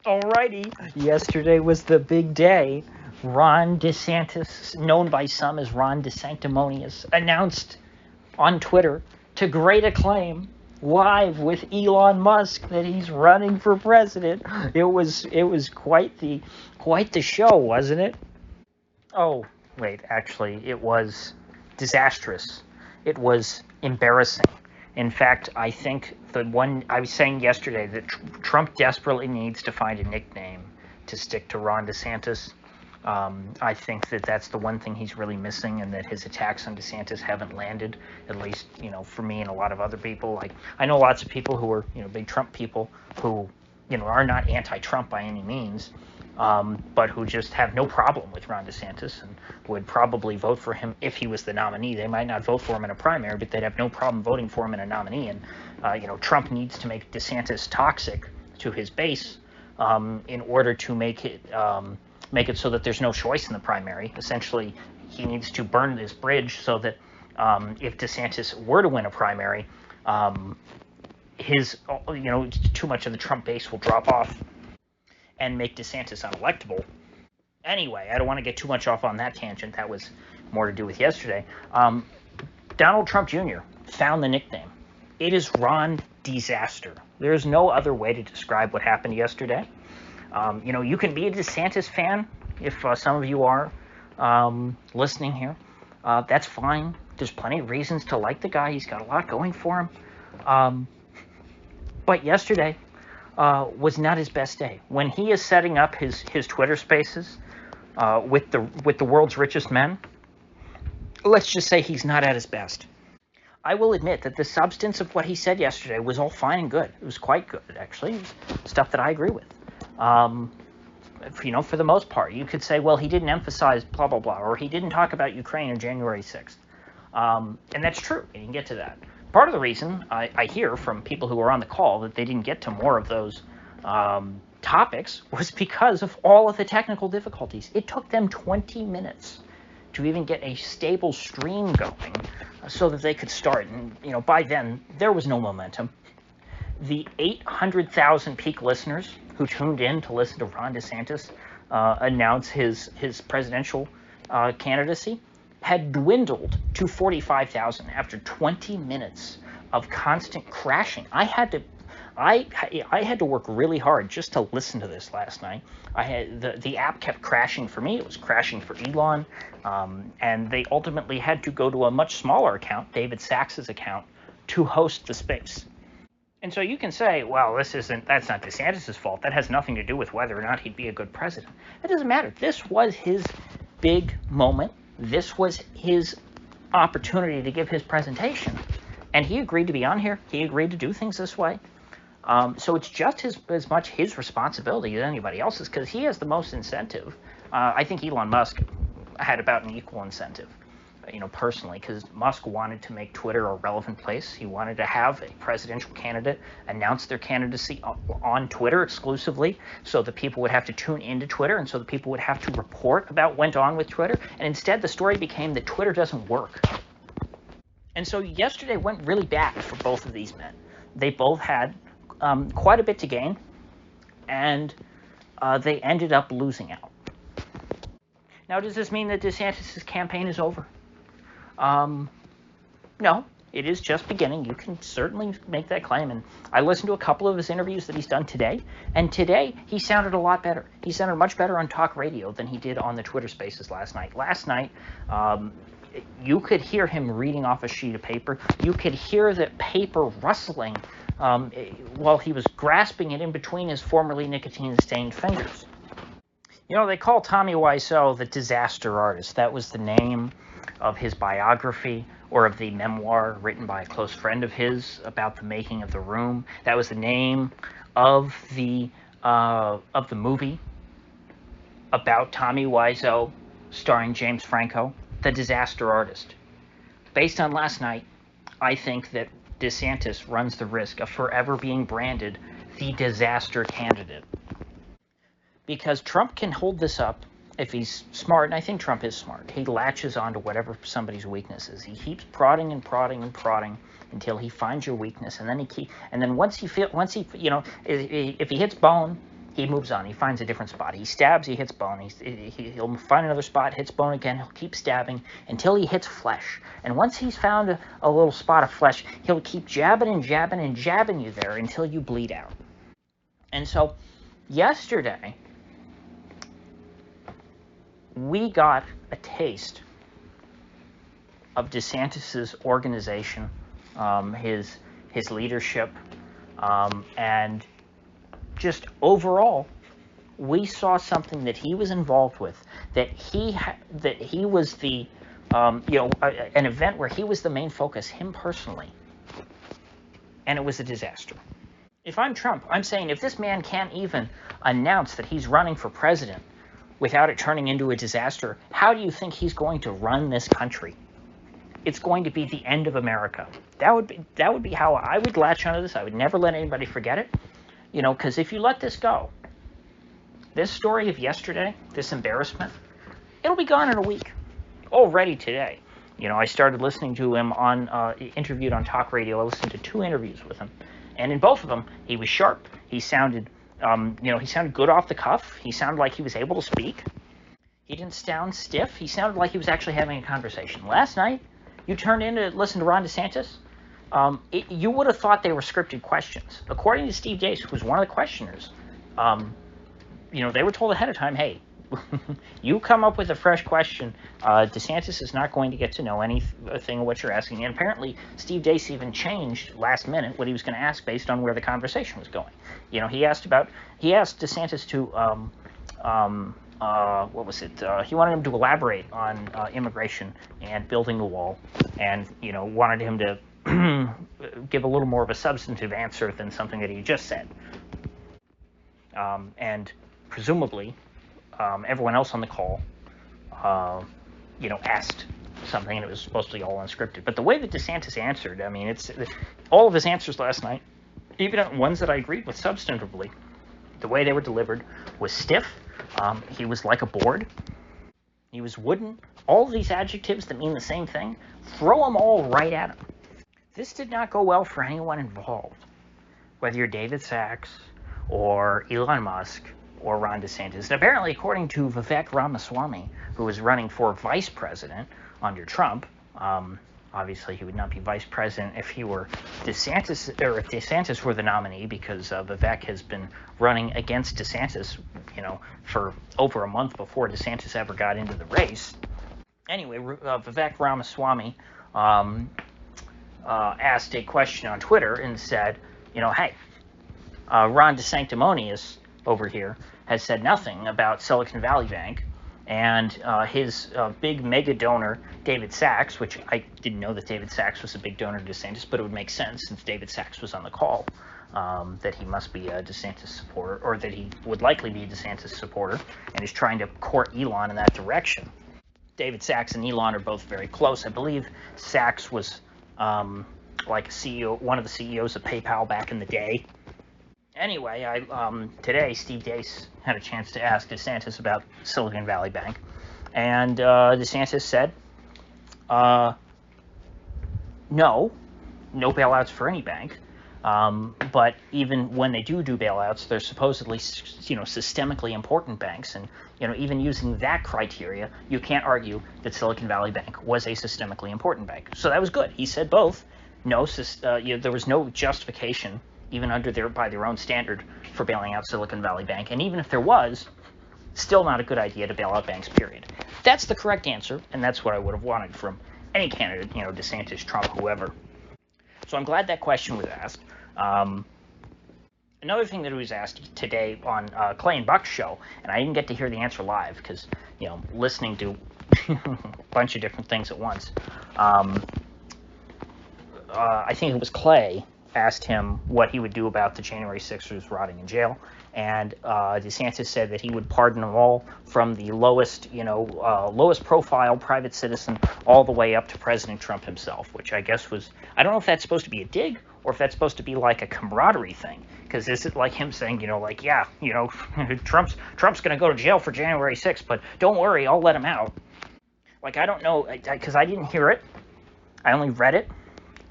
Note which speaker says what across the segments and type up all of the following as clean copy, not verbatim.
Speaker 1: Alrighty, yesterday was the big day. Ron DeSantis, known by some as Ron DeSanctimonious, announced on Twitter to great acclaim, live with Elon Musk, that he's running for president. It was quite the show, wasn't it? Oh, wait, actually, it was disastrous. It was embarrassing. In fact, I think the one I was saying yesterday that Trump desperately needs to find a nickname to stick to Ron DeSantis. I think that that's the one thing he's really missing, and that his attacks on DeSantis haven't landed, at least, for me and a lot of other people. Like, I know lots of people who are, big Trump people who, are not anti-Trump by any means, but who just have no problem with Ron DeSantis and would probably vote for him if he was the nominee. They might not vote for him in a primary, but they'd have no problem voting for him in a nominee. And, Trump needs to make DeSantis toxic to his base in order to make it so that there's no choice in the primary. Essentially, he needs to burn this bridge so that if DeSantis were to win a primary, too much of the Trump base will drop off and make DeSantis unelectable. Anyway, I don't want to get too much off on that tangent. That was more to do with yesterday. Donald Trump Jr. found the nickname. It is Ron Desaster. There's no other way to describe what happened yesterday. You can be a DeSantis fan if some of you are listening here. That's fine. There's plenty of reasons to like the guy. He's got a lot going for him. But yesterday was not his best day. When he is setting up his Twitter Spaces with the world's richest men, let's just say he's not at his best. I will admit that the substance of what he said yesterday was all fine and good. It was quite good, actually. It was stuff that I agree with. For the most part, you could say, well, he didn't emphasize blah, blah, blah, or he didn't talk about Ukraine on January 6th. And that's true. You can get to that. Part of the reason I hear from people who were on the call that they didn't get to more of those topics was because of all of the technical difficulties. It took them 20 minutes to even get a stable stream going so that they could start. And, by then, there was no momentum. The 800,000 peak listeners who tuned in to listen to Ron DeSantis announce his presidential candidacy had dwindled to 45,000 after 20 minutes of constant crashing. I had to work really hard just to listen to this last night. The app kept crashing for me. It was crashing for Elon, and they ultimately had to go to a much smaller account, David Sachs's account, to host the space. And so you can say, well, that's not DeSantis' fault. That has nothing to do with whether or not he'd be a good president. It doesn't matter. This was his big moment. This was his opportunity to give his presentation. And he agreed to be on here. He agreed to do things this way. So it's just as much his responsibility as anybody else's, because he has the most incentive. I think Elon Musk had about an equal incentive. Personally, because Musk wanted to make Twitter a relevant place. He wanted to have a presidential candidate announce their candidacy on Twitter exclusively, so that people would have to tune into Twitter, and so that people would have to report about what went on with Twitter. And instead, the story became that Twitter doesn't work. And so yesterday went really bad for both of these men. They both had quite a bit to gain, and they ended up losing out. Now, does this mean that DeSantis' campaign is over? No, it is just beginning. You can certainly make that claim. And I listened to a couple of his interviews that he's done today, and today he sounded a lot better. He sounded much better on talk radio than he did on the Twitter Spaces last night. Last night, you could hear him reading off a sheet of paper. You could hear the paper rustling while he was grasping it in between his formerly nicotine-stained fingers. They call Tommy Wiseau the disaster artist. That was the name of his biography, or of the memoir written by a close friend of his about the making of The Room. That was the name of the movie about Tommy Wiseau, starring James Franco, The Disaster Artist. Based on last night, I think that DeSantis runs the risk of forever being branded the disaster candidate. Because Trump can hold this up if he's smart, and I think Trump is smart. He latches onto whatever somebody's weakness is. He keeps prodding and prodding and prodding until he finds your weakness, and then once he if he hits bone, he moves on. He finds a different spot. He stabs, he hits bone. He'll find another spot, hits bone again. He'll keep stabbing until he hits flesh. And once he's found a little spot of flesh, he'll keep jabbing and jabbing and jabbing you there until you bleed out. And so yesterday, we got a taste of DeSantis's organization, his leadership, and just overall, we saw something that he was involved with, that he was the, an event where he was the main focus, him personally, and it was a disaster. If I'm Trump, I'm saying if this man can't even announce that he's running for president without it turning into a disaster, how do you think he's going to run this country? It's going to be the end of America. That would be how I would latch onto this. I would never let anybody forget it. Because if you let this go, this story of yesterday, this embarrassment, it'll be gone in a week. Already today. I started listening to him interviewed on talk radio. I listened to 2 interviews with him. And in both of them, he was sharp. He sounded, he sounded good off the cuff. He sounded like he was able to speak. He didn't sound stiff. He sounded like he was actually having a conversation. Last night, you turned in to listen to Ron DeSantis. You would have thought they were scripted questions. According to Steve Deace, who was one of the questioners, they were told ahead of time, hey, you come up with a fresh question. DeSantis is not going to get to know anything of what you're asking. And apparently, Steve Deace even changed last minute what he was going to ask based on where the conversation was going. He asked DeSantis to, what was it? He wanted him to elaborate on immigration and building the wall, and wanted him to give a little more of a substantive answer than something that he just said. And presumably, everyone else on the call, asked something, and it was supposed to be all unscripted. But the way that DeSantis answered, it's all of his answers last night, even ones that I agreed with substantively, the way they were delivered was stiff. He was like a board. He was wooden. All of these adjectives that mean the same thing, throw them all right at him. This did not go well for anyone involved, whether you're David Sachs or Elon Musk or Ron DeSantis. And apparently, according to Vivek Ramaswamy, who was running for vice president under Trump, obviously he would not be vice president if he were DeSantis, or if DeSantis were the nominee, because Vivek has been running against DeSantis, for over a month before DeSantis ever got into the race. Anyway, Vivek Ramaswamy asked a question on Twitter and said, hey, Ron DeSanctimonious over here has said nothing about Silicon Valley Bank, and his big mega donor, David Sachs, which I didn't know that David Sachs was a big donor to DeSantis, but it would make sense since David Sachs was on the call, that he must be a DeSantis supporter, or that he would likely be a DeSantis supporter, and is trying to court Elon in that direction. David Sachs and Elon are both very close. I believe Sachs was like a CEO, one of the CEOs of PayPal back in the day. Anyway, today Steve Deace had a chance to ask DeSantis about Silicon Valley Bank, and DeSantis said, no bailouts for any bank, but even when they do bailouts, they're supposedly, systemically important banks, and, even using that criteria, you can't argue that Silicon Valley Bank was a systemically important bank. So that was good. He said both. There was no justification, even by their own standard, for bailing out Silicon Valley Bank. And even if there was, still not a good idea to bail out banks, period. That's the correct answer, and that's what I would have wanted from any candidate, DeSantis, Trump, whoever. So I'm glad that question was asked. Another thing that was asked today on Clay and Buck's show, and I didn't get to hear the answer live because, listening to a bunch of different things at once. I think it was Clay asked him what he would do about the January 6ers rotting in jail, and DeSantis said that he would pardon them all, from the lowest profile private citizen all the way up to President Trump himself, which I guess was, I don't know if that's supposed to be a dig or if that's supposed to be like a camaraderie thing, because is it like him saying, Trump's going to go to jail for January 6th, but don't worry, I'll let him out. Like, I don't know, because I didn't hear it. I only read it,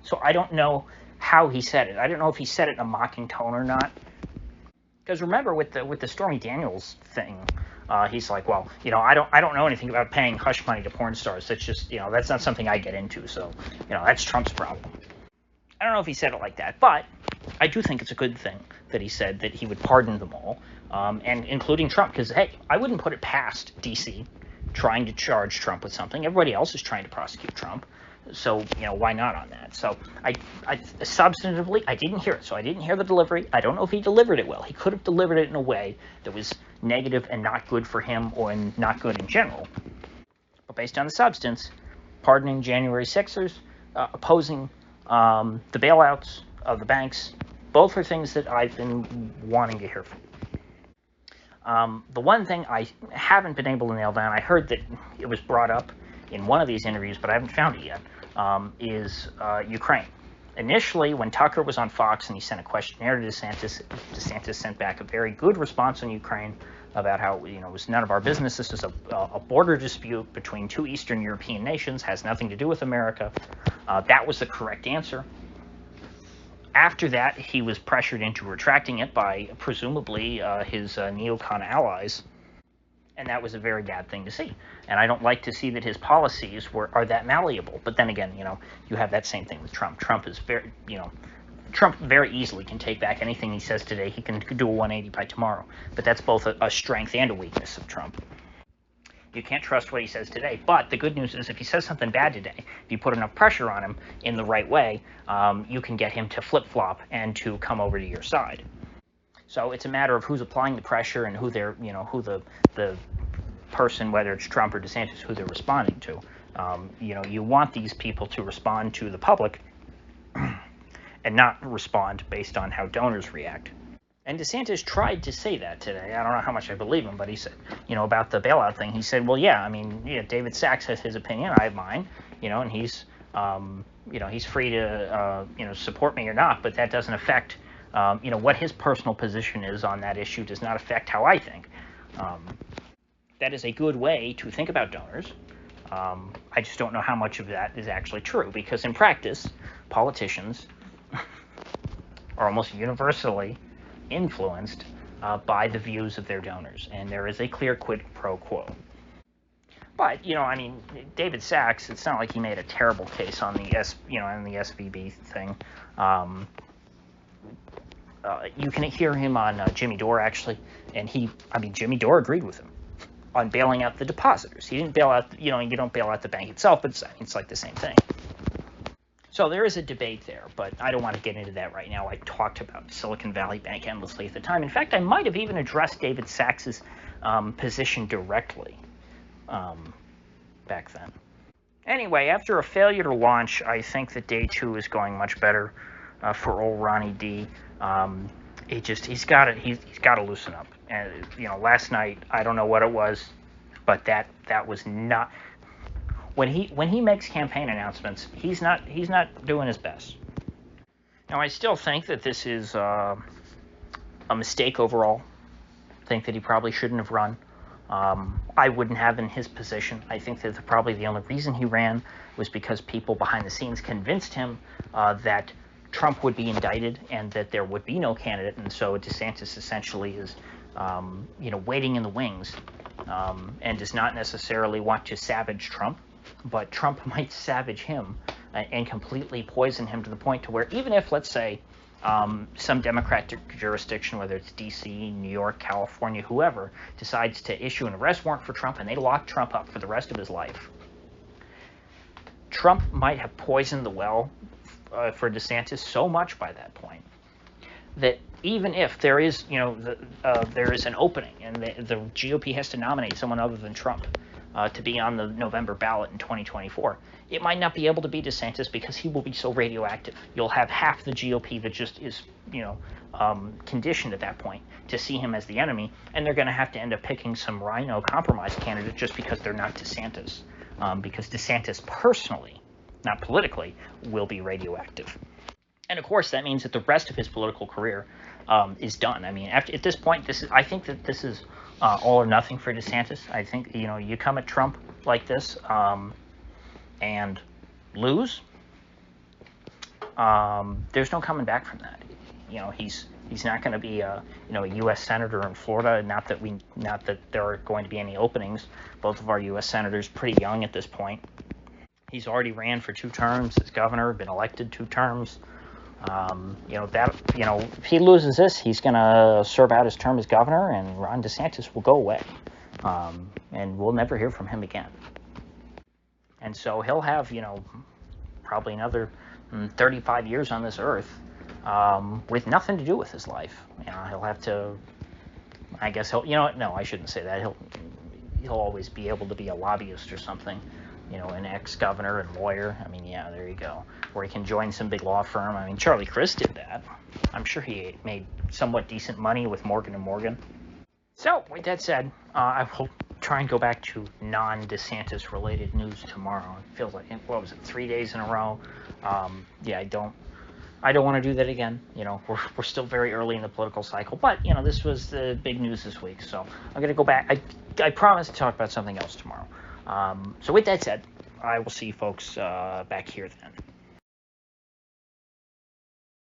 Speaker 1: so I don't know how he said it. I don't know if he said it in a mocking tone or not. Because remember, with the Stormy Daniels thing, he's like, well, I don't know anything about paying hush money to porn stars. That's just, that's not something I get into. So, that's Trump's problem. I don't know if he said it like that, but I do think it's a good thing that he said that he would pardon them all, and including Trump. Because hey, I wouldn't put it past DC trying to charge Trump with something. Everybody else is trying to prosecute Trump. So, why not on that? So, I substantively, I didn't hear it. So, I didn't hear the delivery. I don't know if he delivered it well. He could have delivered it in a way that was negative and not good for him or not good in general. But based on the substance, pardoning January 6ers, opposing the bailouts of the banks, both are things that I've been wanting to hear from. The one thing I haven't been able to nail down, I heard that it was brought up in one of these interviews, but I haven't found it yet, is Ukraine. Initially, when Tucker was on Fox and he sent a questionnaire to DeSantis, DeSantis sent back a very good response on Ukraine about how, it was none of our business. This is a border dispute between two Eastern European nations, has nothing to do with America. That was the correct answer. After that, he was pressured into retracting it by, presumably, his neocon allies. And that was a very bad thing to see. And I don't like to see that his policies are that malleable. But then again, you have that same thing with Trump. Trump is Trump very easily can take back anything he says today. He can do a 180 by tomorrow. But that's both a strength and a weakness of Trump. You can't trust what he says today. But the good news is if he says something bad today, if you put enough pressure on him in the right way, you can get him to flip-flop and to come over to your side. So it's a matter of who's applying the pressure and who they're, who the person, whether it's Trump or DeSantis, who they're responding to. You want these people to respond to the public and not respond based on how donors react. And DeSantis tried to say that today. I don't know how much I believe him, but he said, about the bailout thing, he said, well, yeah, David Sachs has his opinion, I have mine, and he's, he's free to, support me or not, but that doesn't affect what his personal position is on that issue does not affect how I think. That is a good way to think about donors. I just don't know how much of that is actually true, because in practice, politicians are almost universally influenced by the views of their donors, and there is a clear quid pro quo. But, David Sachs, it's not like he made a terrible case on the SVB thing. You can hear him on Jimmy Dore, actually, and Jimmy Dore agreed with him on bailing out the depositors. He didn't bail out, you don't bail out the bank itself, but it's like the same thing. So there is a debate there, but I don't want to get into that right now. I talked about Silicon Valley Bank endlessly at the time. In fact, I might have even addressed David Sachs's position directly back then. Anyway, after a failure to launch, I think that day 2 is going much better for old Ronnie D. He's got to loosen up. And last night, I don't know what it was, but that was not. When he makes campaign announcements, he's not doing his best. Now, I still think that this is a mistake overall. I think that he probably shouldn't have run. I wouldn't have in his position. I think that probably the only reason he ran was because people behind the scenes convinced him that Trump would be indicted and that there would be no candidate, and so DeSantis essentially is, waiting in the wings and does not necessarily want to savage Trump, but Trump might savage him and completely poison him to the point to where even if, let's say, some Democratic jurisdiction, whether it's D.C., New York, California, whoever, decides to issue an arrest warrant for Trump and they lock Trump up for the rest of his life, Trump might have poisoned the well for DeSantis so much by that point that even if there is, there is an opening and the GOP has to nominate someone other than Trump to be on the November ballot in 2024, it might not be able to be DeSantis because he will be so radioactive. You'll have half the GOP that just is, conditioned at that point to see him as the enemy, and they're going to have to end up picking some rhino compromise candidate just because they're not DeSantis, because DeSantis personally, not politically, will be radioactive. And of course, that means that the rest of his political career is done. At this point, I think that this is all or nothing for DeSantis. I think, you come at Trump like this and lose, there's no coming back from that. He's He's not going to be a U.S. senator in Florida. Not that there are going to be any openings. Both of our U.S. senators pretty young at this point. He's already ran for 2 terms as governor, been elected 2 terms. If he loses this, he's going to serve out his term as governor, and Ron DeSantis will go away, and we'll never hear from him again. And so he'll have, probably another 35 years on this earth with nothing to do with his life. He'll have to. I guess he'll. No, I shouldn't say that. He'll always be able to be a lobbyist or something. An ex-governor and lawyer. I mean, yeah, there you go. Or he can join some big law firm. I mean, Charlie Crist did that. I'm sure he made somewhat decent money with Morgan & Morgan. So, with that said, I will try and go back to non-DeSantis related news tomorrow. It feels like, 3 days in a row? I don't want to do that again. We're still very early in the political cycle, but this was the big news this week, so I'm going to go back. I promise to talk about something else tomorrow. So with that said, I will see you folks back here then.